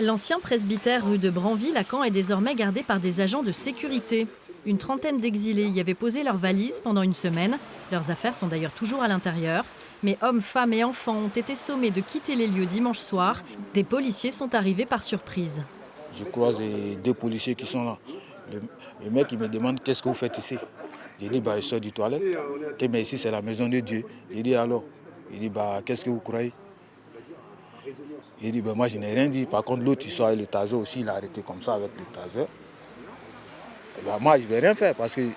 L'ancien presbytère rue de Branville à Caen est désormais gardé par des agents de sécurité. Une trentaine d'exilés y avaient posé leurs valises pendant une semaine. Leurs affaires sont d'ailleurs toujours à l'intérieur. Mais hommes, femmes et enfants ont été sommés de quitter les lieux dimanche soir. Des policiers sont arrivés par surprise. Je croise deux policiers qui sont là. Le mec il me demande qu'est-ce que vous faites ici. J'ai dit je sors du toilette. Mais ici c'est la maison de Dieu. J'ai dit alors. Il dit qu'est-ce que vous croyez. Il dit moi je n'ai rien dit. Par contre l'autre il sort avec le taser aussi, il a arrêté comme ça avec le taser. Moi je ne vais rien faire parce qu'ils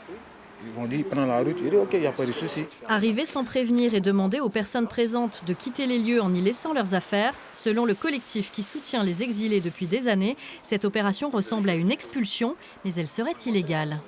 vont dire prends la route. Il dit ok, il n'y a pas de souci. Arriver sans prévenir et demander aux personnes présentes de quitter les lieux en y laissant leurs affaires, selon le collectif qui soutient les exilés depuis des années, cette opération ressemble à une expulsion, mais elle serait illégale.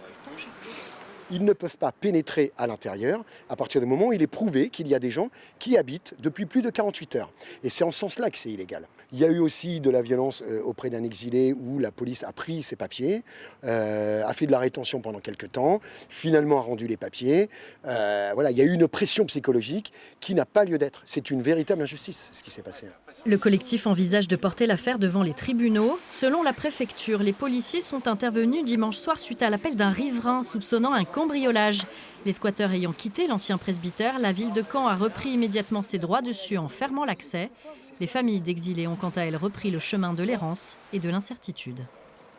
Ils ne peuvent pas pénétrer à l'intérieur à partir du moment où il est prouvé qu'il y a des gens qui habitent depuis plus de 48 heures. Et c'est en ce sens-là que c'est illégal. Il y a eu aussi de la violence auprès d'un exilé où la police a pris ses papiers, a fait de la rétention pendant quelques temps, finalement a rendu les papiers. Voilà, il y a eu une pression psychologique qui n'a pas lieu d'être. C'est une véritable injustice ce qui s'est passé. Le collectif envisage de porter l'affaire devant les tribunaux. Selon la préfecture, les policiers sont intervenus dimanche soir suite à l'appel d'un riverain soupçonnant un cambriolage. Les squatteurs ayant quitté l'ancien presbytère, la ville de Caen a repris immédiatement ses droits dessus en fermant l'accès. Les familles d'exilés ont quant à elles repris le chemin de l'errance et de l'incertitude.